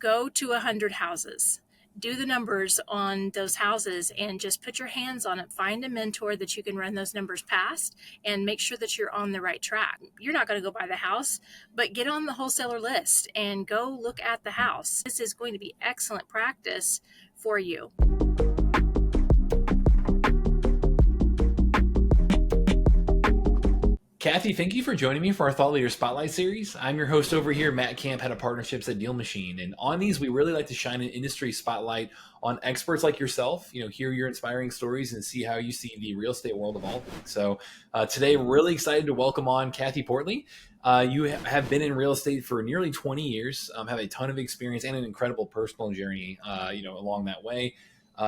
go to 100 houses, do the numbers on those houses and just put your hands on it. Find a mentor that you can run those numbers past and make sure that you're on the right track. You're not going to go buy the house, but get on the wholesaler list and go look at the house. This is going to be excellent practice for you. Kathy, thank you for joining me for our Thought Leader Spotlight series. I'm your host over here, Matt Camp, head of partnerships at DealMachine. And on these, we really like to shine an industry spotlight on experts like yourself, hear your inspiring stories and see how you see the real estate world evolving. So today, really excited to welcome on Kathy Portley. You have been in real estate for nearly 20 years, have a ton of experience and an incredible personal journey, along that way.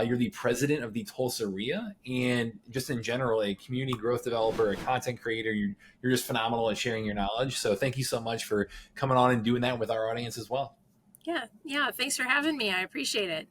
You're the president of the Tulsa REIA, and just in general, a community growth developer, a content creator. You're just phenomenal at sharing your knowledge. So thank you so much for coming on and doing that with our audience as well. Yeah. Thanks for having me. I appreciate it.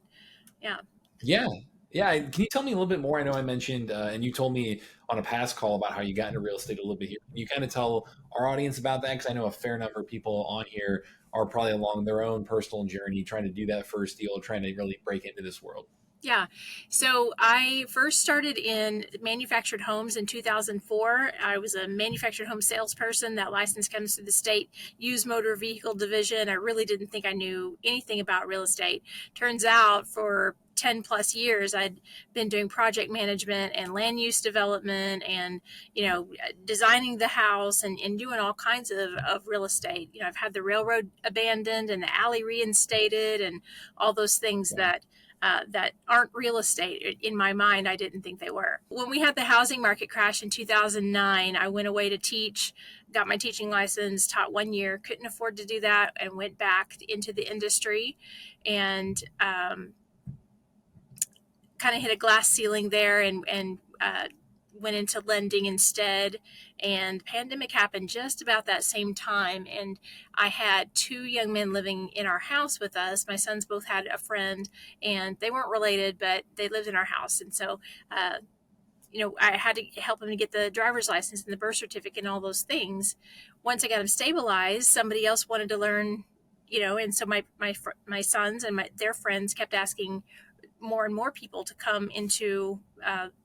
Yeah. Can you tell me a little bit more? I know I mentioned, and you told me on a past call about how you got into real estate a little bit here. Can you kind of tell our audience about that? Because I know a fair number of people on here are probably along their own personal journey, trying to do that first deal, trying to really break into this world. Yeah. So I first started in manufactured homes in 2004. I was a manufactured home salesperson. That license comes through the state used motor vehicle division. I really didn't think I knew anything about real estate. Turns out for 10 plus years, I'd been doing project management and land use development and, designing the house and doing all kinds of real estate. I've had the railroad abandoned and the alley reinstated and all those things that aren't real estate. In my mind, I didn't think they were. When we had the housing market crash in 2009, I went away to teach, got my teaching license, taught 1 year, couldn't afford to do that, and went back into the industry and kind of hit a glass ceiling there and went into lending instead. And pandemic happened just about that same time. And I had 2 young men living in our house with us. My sons both had a friend and they weren't related, but they lived in our house. And so, I had to help them to get the driver's license and the birth certificate and all those things. Once I got them stabilized, somebody else wanted to learn, and so my sons and their friends kept asking more and more people to come into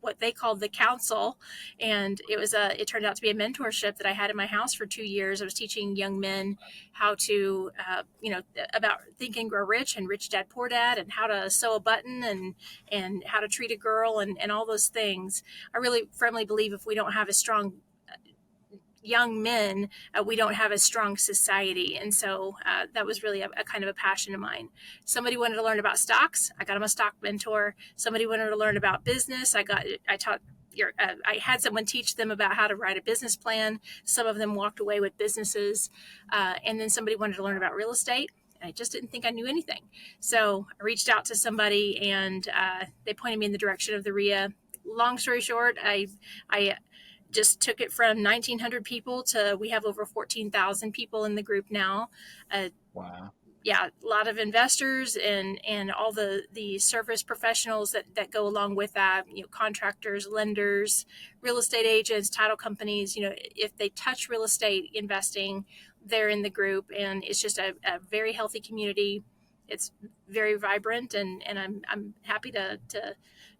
what they called the council. And it turned out to be a mentorship that I had in my house for 2 years. I was teaching young men how to, about Think and Grow Rich and Rich Dad Poor Dad and how to sew a button and how to treat a girl and all those things. I really firmly believe if we don't have a strong young men, we don't have a strong society. And so that was really a kind of a passion of mine. Somebody wanted to learn about stocks. I got them a stock mentor. Somebody wanted to learn about business. I had someone teach them about how to write a business plan. Some of them walked away with businesses. And then somebody wanted to learn about real estate. I just didn't think I knew anything. So I reached out to somebody and they pointed me in the direction of the REIA. Long story short, I just took it from 1,900 people to we have over 14,000 people in the group now. Wow. Yeah, a lot of investors and all the service professionals that go along with that, contractors, lenders, real estate agents, title companies, if they touch real estate investing, they're in the group. And it's just a very healthy community. It's very vibrant and I'm happy to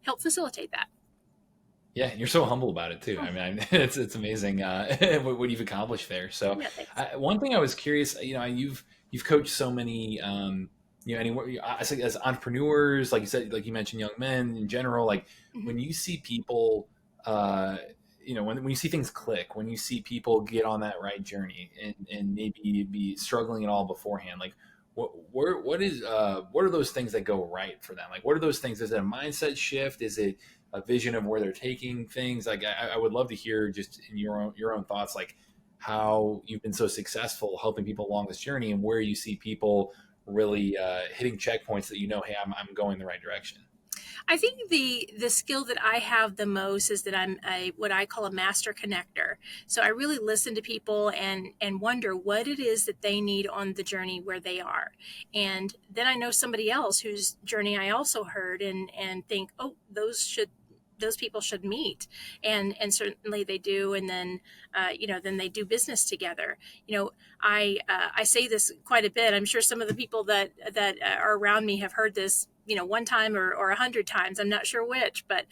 help facilitate that. Yeah, and you're so humble about it too. I mean, it's amazing what you've accomplished there. So, one thing I was curious, you've coached so many, as entrepreneurs, like you said, like you mentioned, young men in general. Like when you see people, when you see things click, when you see people get on that right journey, and maybe be struggling at all beforehand, like what are those things that go right for them? Like, what are those things? Is it a mindset shift? Is it a vision of where they're taking things? Like, I would love to hear just in your own thoughts, like how you've been so successful helping people along this journey and where you see people really hitting checkpoints that, hey, I'm going the right direction. I think the skill that I have the most is that I'm what I call a master connector. So I really listen to people and wonder what it is that they need on the journey where they are. And then I know somebody else whose journey I also heard and think, oh, those should those people should meet, and certainly they do. And then then they do business together. I say this quite a bit. I'm sure some of the people that are around me have heard this one time or 100 times. I'm not sure which, but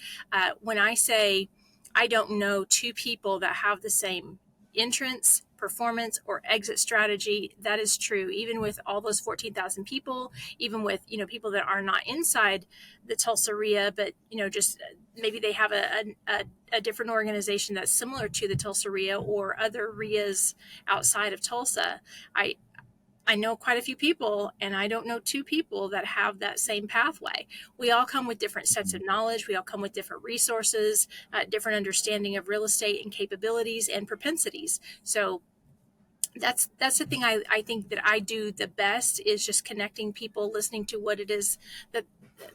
when I say I don't know two people that have the same entrance, performance, or exit strategy, that is true. Even with all those 14,000 people, even with people that are not inside the Tulsa REIA, but just maybe they have a different organization that's similar to the Tulsa REIA or other REIAs outside of Tulsa. I know quite a few people, and I don't know two people that have that same pathway. We all come with different sets of knowledge. We all come with different resources, different understanding of real estate and capabilities and propensities. So that's the thing I think that I do the best, is just connecting people, listening to what it is that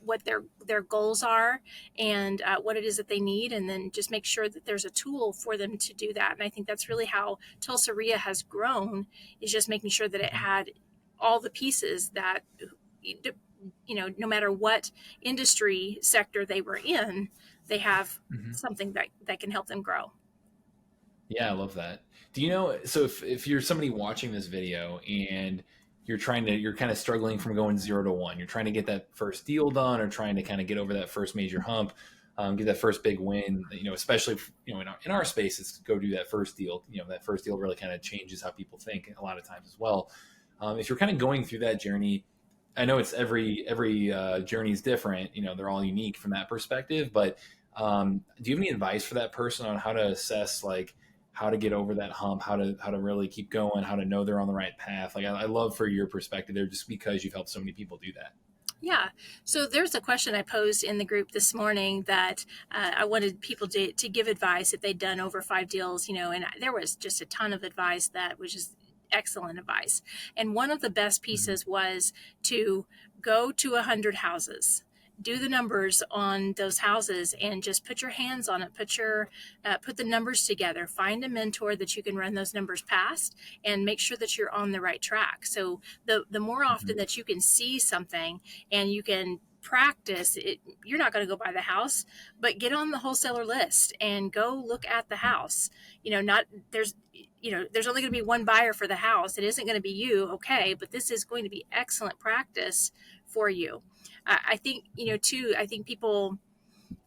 what their goals are, and what it is that they need, and then just make sure that there's a tool for them to do that. And I think that's really how Tulsa REIA has grown, is just making sure that it had all the pieces that no matter what industry sector they were in, they have something that can help them grow. Yeah, I love that. Do you know, so if you're somebody watching this video and you're kind of struggling from going 0 to 1, you're trying to get that first deal done or trying to kind of get over that first major hump, get that first big win, especially, in our space, it's go do that first deal. That first deal really kind of changes how people think a lot of times as well. If you're kind of going through that journey, I know it's every journey is different. They're all unique from that perspective, but do you have any advice for that person on how to assess, like, how to get over that hump, how to really keep going, how to know they're on the right path? Like, I love for your perspective there, just because you've helped so many people do that. Yeah. So there's a question I posed in the group this morning that I wanted people to give advice if they'd done over 5 deals, and there was just a ton of advice that was just excellent advice. And one of the best pieces was to go to 100 houses, do the numbers on those houses, and just put your hands on it. Put the numbers together. Find a mentor that you can run those numbers past, and make sure that you're on the right track. So the more often that you can see something and you can practice it, you're not going to go buy the house, but get on the wholesaler list and go look at the house. Not there's there's only going to be one buyer for the house. It isn't going to be you, okay, but this is going to be excellent practice for you. I think, too, I think people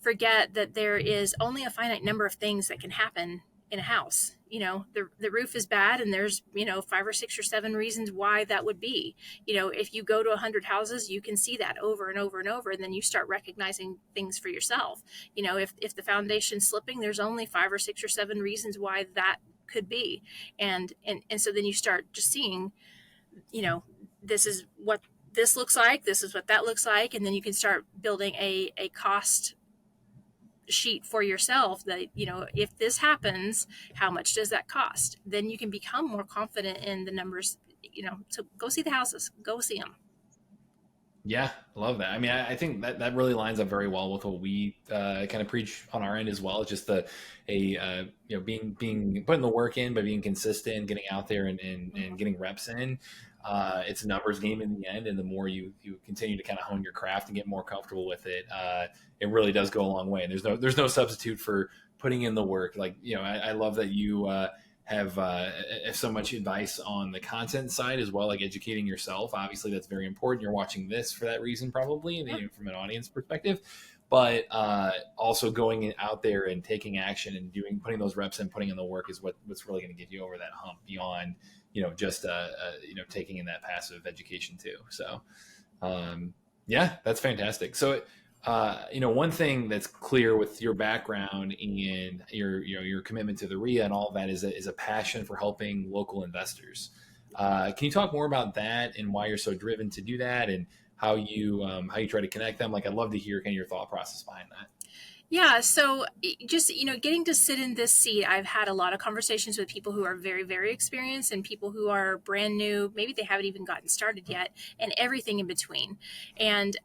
forget that there is only a finite number of things that can happen in a house. The roof is bad, and there's, 5 or 6 or 7 reasons why that would be. If you go to 100 houses, you can see that over and over and over, and then you start recognizing things for yourself. If the foundation's slipping, there's only 5 or 6 or 7 reasons why that could be. And so then you start just seeing, this is what this looks like, this is what that looks like, and then you can start building a cost sheet for yourself that, if this happens, how much does that cost? Then you can become more confident in the numbers. So go see the houses, go see them. Yeah, I love that. I mean, I think that really lines up very well with what we kind of preach on our end as well. It's just being putting the work in, but being consistent, getting out there and getting reps in. It's a numbers game in the end, and the more you continue to kind of hone your craft and get more comfortable with it, it really does go a long way. And there's no substitute for putting in the work. Like, I love that you have so much advice on the content side as well, like educating yourself. Obviously, that's very important. You're watching this for that reason, probably, from an audience perspective. But also going out there and taking action and putting those reps in, putting in the work is what's really going to get you over that hump beyond just taking in that passive education too. So yeah, that's fantastic. So one thing that's clear with your background and your commitment to the REIA and all of that is a passion for helping local investors. Can you talk more about that and why you're so driven to do that, and how you try to connect them? Like, I'd love to hear kind of your thought process behind that. Yeah, so just, getting to sit in this seat, I've had a lot of conversations with people who are very, very experienced and people who are brand new. Maybe they haven't even gotten started yet, and everything in between. And,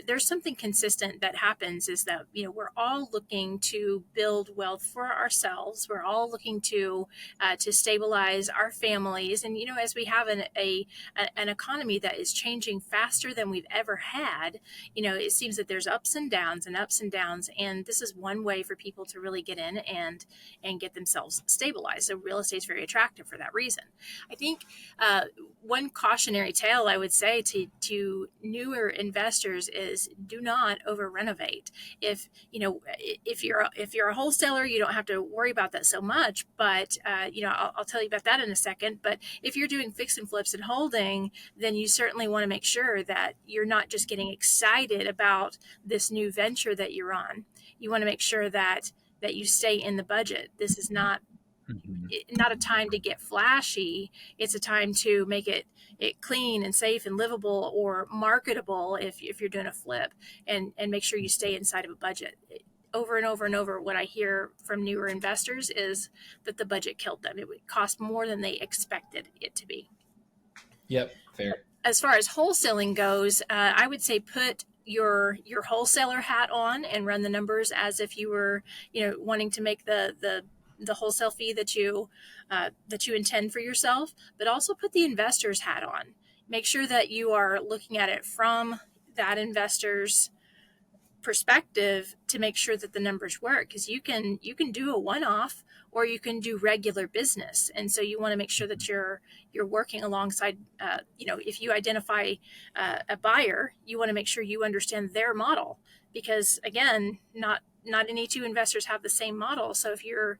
there's something consistent that happens, is that, we're all looking to build wealth for ourselves. We're all looking to stabilize our families. And, as we have an economy that is changing faster than we've ever had, it seems that there's ups and downs and ups and downs. And And this is one way for people to really get in and get themselves stabilized. So real estate is very attractive for that reason. I think one cautionary tale I would say to newer investors is do not over renovate. If if you're a wholesaler, you don't have to worry about that so much. But I'll tell you about that in a second. But if you're doing fix and flips and holding, then you certainly want to make sure that you're not just getting excited about this new venture that you're on. You want to make sure that you stay in the budget. This is not a time to get flashy. It's a time to make it clean and safe and livable or marketable if you're doing a flip, and make sure you stay inside of a budget. Over and over and over, what I hear from newer investors is that the budget killed them. It would cost more than they expected it to be. Yep, fair. As far as wholesaling goes, I would say put your wholesaler hat on and run the numbers as if you were wanting to make the wholesale fee that you intend for yourself, but also put the investor's hat on. Make sure that you are looking at it from that investor's perspective to make sure that the numbers work, because you can do a one-off or you can do regular business, and so you want to make sure that you're working alongside if you identify a buyer, you want to make sure you understand their model, because again, not any two investors have the same model. So if you're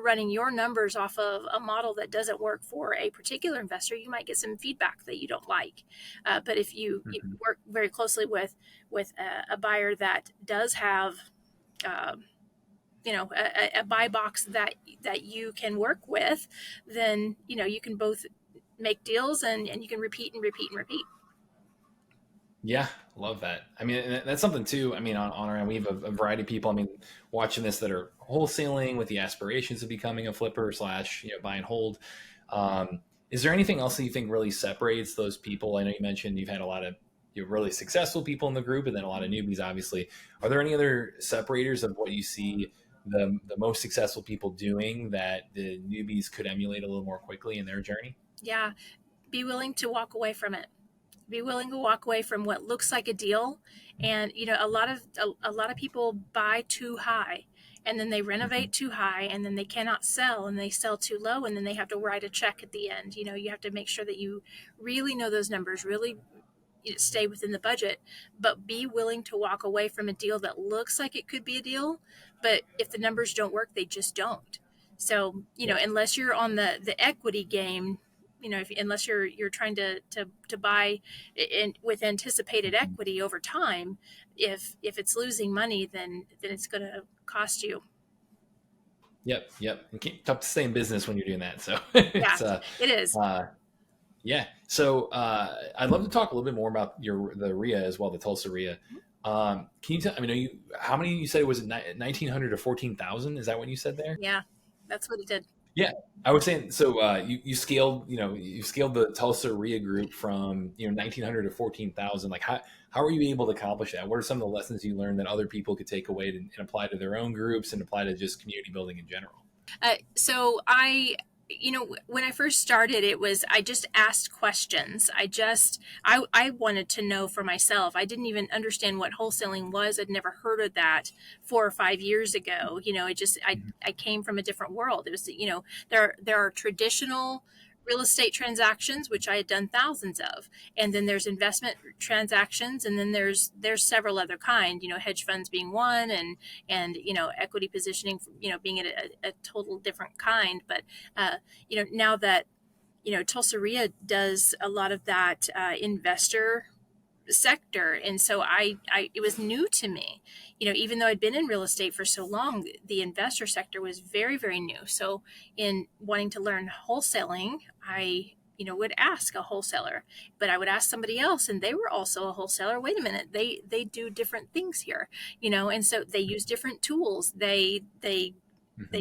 running your numbers off of a model that doesn't work for a particular investor, you might get some feedback that you don't like. But if you work very closely with a buyer that does have a buy box that you can work with, then you can both make deals and you can repeat and repeat and repeat. Yeah, love that. I mean, that's something too. I mean, on our end, we have a variety of people. I mean, watching this that are wholesaling with the aspirations of becoming a flipper / buy and hold. Is there anything else that you think really separates those people? I know you mentioned you've had a lot of really successful people in the group, and then a lot of newbies, obviously. Are there any other separators of what you see the most successful people doing that the newbies could emulate a little more quickly in their journey? Yeah, be willing to walk away from it. Be willing to walk away from what looks like a deal. And a lot of people buy too high, and then they renovate too high, and then they cannot sell, and they sell too low, and then they have to write a check at the end. You have to make sure that you really know those numbers, really stay within the budget, but be willing to walk away from a deal that looks like it could be a deal, but if the numbers don't work, they just don't. So unless you're on the equity game, unless you're trying to buy with anticipated equity over time, if it's losing money, then it's going to cost you. Yep. And tough to stay in business when you're doing that. So it is. Yeah. So I'd love to talk a little bit more about the REIA as well, the Tulsa REIA. Can you tell? I mean, how many you said was it 1,900 to 14,000? Is that what you said there? Yeah, that's what it did. Yeah, I was saying. So you scaled, you scaled the Tulsa REIA group from 1,900 to 14,000. Like how are you able to accomplish that? What are some of the lessons you learned that other people could take away and apply to their own groups and apply to just community building in general? So when I first started, I just asked questions. I wanted to know for myself. I didn't even understand what wholesaling was. I'd never heard of that 4 or 5 years ago. I came from a different world. It was, there are traditional real estate transactions, which I had done thousands of. And then there's investment transactions. And then there's several other kind, hedge funds being one, and equity positioning, being a total different kind. But, now that, Tulsa REIA does a lot of that investor sector, and so it was new to me. Even though I'd been in real estate for so long, the investor sector was very, very new. So in wanting to learn wholesaling, I would ask a wholesaler, but I would ask somebody else, and they were also a wholesaler. Wait a minute, they do different things here, and so they use different tools. They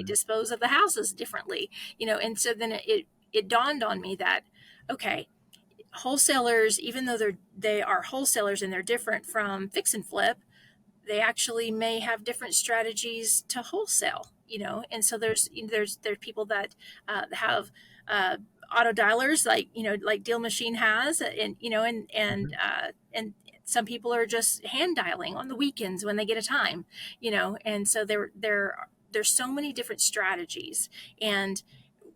dispose of the houses differently, and so then it dawned on me that, okay, wholesalers, even though they are wholesalers and they're different from fix and flip, they actually may have different strategies to wholesale, and so there's people that have auto dialers like, like DealMachine has, and, Mhm. and some people are just hand dialing on the weekends when they get a time, and so there's so many different strategies. And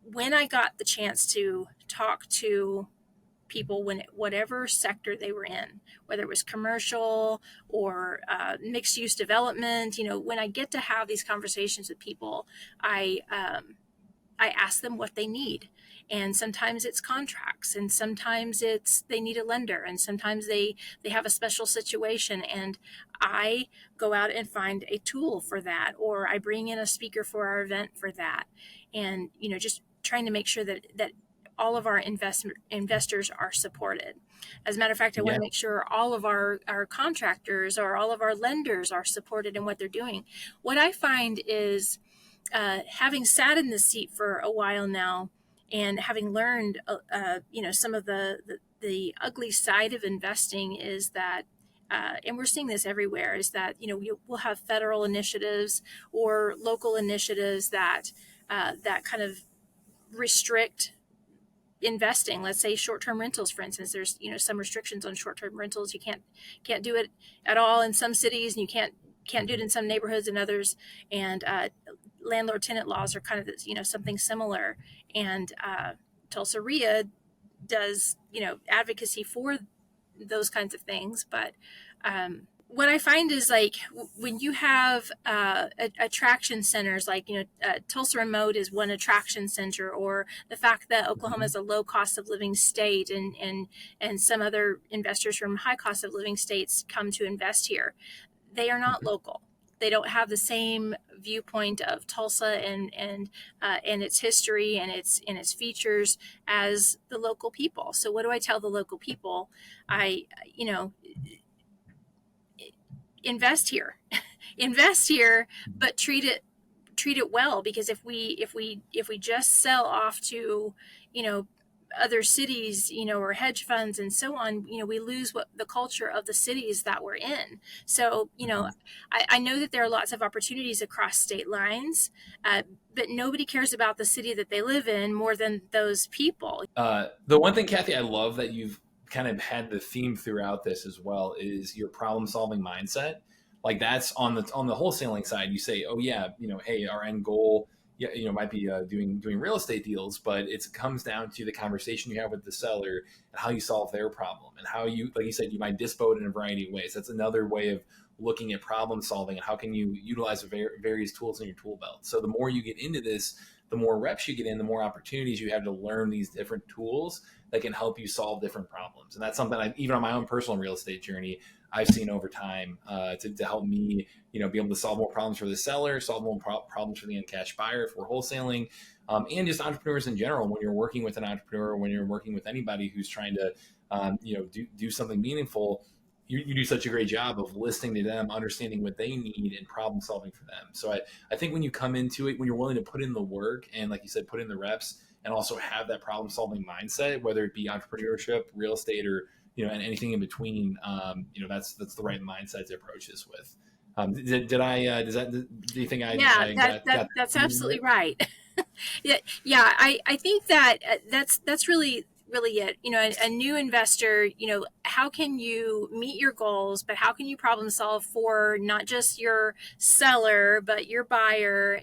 when I got the chance to talk to people, when whatever sector they were in, whether it was commercial or mixed use development, when I get to have these conversations with people, I I ask them what they need. And sometimes it's contracts, and sometimes it's they need a lender, and sometimes they have a special situation, and I go out and find a tool for that, or I bring in a speaker for our event for that. And just trying to make sure that all of our investors are supported. As a matter of fact, I want Yeah. to make sure all of our contractors or all of our lenders are supported in what they're doing. What I find is, having sat in this seat for a while now, and having learned, some of the ugly side of investing, is that, and we're seeing this everywhere, is that, we'll have federal initiatives or local initiatives that kind of restrict investing. Let's say short-term rentals, for instance. There's some restrictions on short-term rentals. You can't do it at all in some cities, and you can't do it in some neighborhoods and others. And landlord tenant laws are kind of something similar. And Tulsa REIA does advocacy for those kinds of things. But what I find is, like, when you have attraction centers, like, Tulsa Remote is one attraction center, or the fact that Oklahoma Mhm. is a low cost of living state, and some other investors from high cost of living states come to invest here. They are not Mhm. local. They don't have the same viewpoint of Tulsa and its history and its features as the local people. So what do I tell the local people? I you know invest here, invest here, but treat it well. Because if we just sell off to you know other cities, or hedge funds and so on, we lose what the culture of the cities that we're in. So, Mhm. I know that there are lots of opportunities across state lines, but nobody cares about the city that they live in more than those people. The one thing, Kathy, I love that you've kind of had the theme throughout this as well is your problem solving mindset. Like that's on the wholesaling side. You say, oh yeah, hey, our end goal, yeah, might be doing real estate deals, but it comes down to the conversation you have with the seller and how you solve their problem and how you, like you said, you might dispo it in a variety of ways. That's another way of looking at problem solving and how can you utilize various tools in your tool belt. So the more you get into this, the more reps you get in, the more opportunities you have to learn these different tools that can help you solve different problems. And that's something even on my own personal real estate journey, I've seen over time to help me, be able to solve more problems for the seller, solve more problems for the end cash buyer if we're wholesaling, and just entrepreneurs in general. When you're working with an entrepreneur, when you're working with anybody who's trying to, do something meaningful, you do such a great job of listening to them, understanding what they need, and problem solving for them. So I think when you come into it, when you're willing to put in the work and, like you said, put in the reps and also have that problem solving mindset, whether it be entrepreneurship, real estate, or and anything in between, that's the right mindset to approach this with. Did I? Do you think Yeah, I that got that's that? absolutely right. Yeah, yeah. I think that that's really it. A new investor. How can you meet your goals, but how can you problem solve for not just your seller but your buyer?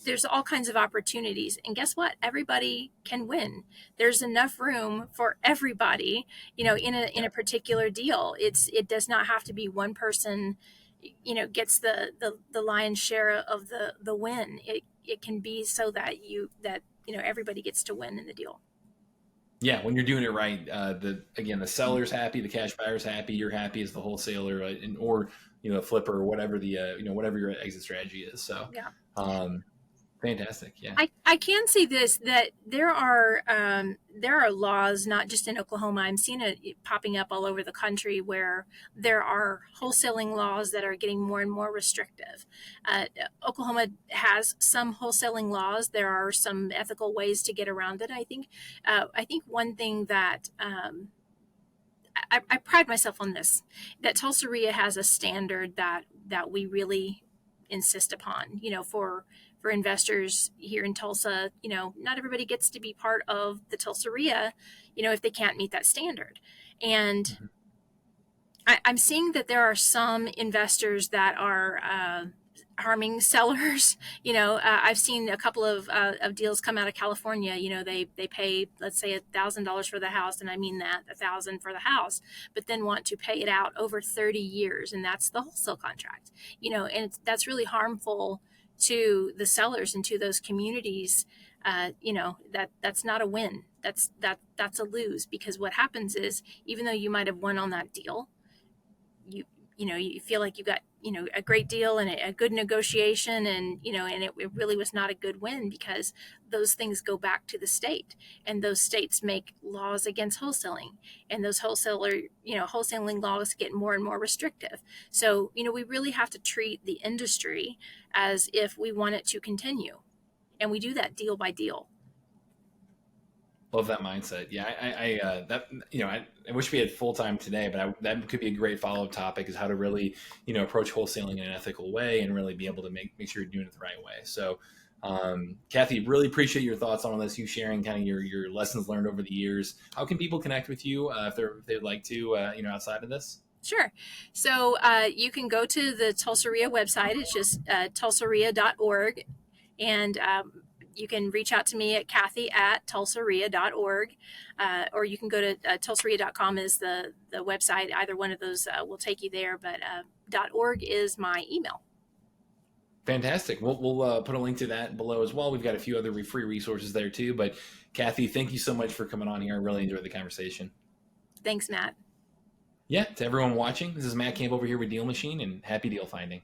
There's all kinds of opportunities, and guess what? Everybody can win. There's enough room for everybody. In a Yeah. particular deal, it does not have to be one person gets the lion's share of the win. It can be so that everybody gets to win in the deal. Yeah, when you're doing it right, the seller's happy, the cash buyer's happy, you're happy as the wholesaler, or flipper, or whatever whatever your exit strategy is. So, Yeah. um, fantastic. Yeah. I can say this, that there are laws, not just in Oklahoma. I'm seeing it popping up all over the country, where there are wholesaling laws that are getting more and more restrictive. Uh, Oklahoma has some wholesaling laws. There are some ethical ways to get around it. I think one thing that I pride myself on this, that Tulsa REIA has a standard that we really insist upon, for for investors here in Tulsa. Not everybody gets to be part of the Tulsa REIA, if they can't meet that standard. And Mhm. I'm seeing that there are some investors that are harming sellers. I've seen a couple of deals come out of California. They pay, let's say, $1,000 for the house, and I mean that, 1,000 for the house, but then want to pay it out over 30 years, and that's the wholesale contract. And that's really harmful to the sellers and to those communities. That's not a win. That's a lose, because what happens is, even though you might have won on that deal, you feel like you got a great deal and a good negotiation, and it really was not a good win, because those things go back to the state, and those states make laws against wholesaling, and those wholesaling laws get more and more restrictive. So we really have to treat the industry as if we want it to continue, and we do that deal by deal. Love that mindset. Yeah, I wish we had full time today, but that could be a great follow up topic, is how to really approach wholesaling in an ethical way and really be able to make sure you're doing it the right way. So, Kathy, really appreciate your thoughts on all this. You sharing kind of your lessons learned over the years. How can people connect with you if they'd like to outside of this? Sure. So you can go to the Tulsa REIA website. It's just tulsareia.org. And you can reach out to me at Kathy@tulsareia.org, or you can go to tulsareia.com is the website. Either one of those will take you there, but .org is my email. Fantastic. We'll put a link to that below as well. We've got a few other free resources there too. But Kathy, thank you so much for coming on here. I really enjoyed the conversation. Thanks, Matt. Yeah, to everyone watching, this is Matt Camp over here with DealMachine, and happy deal finding.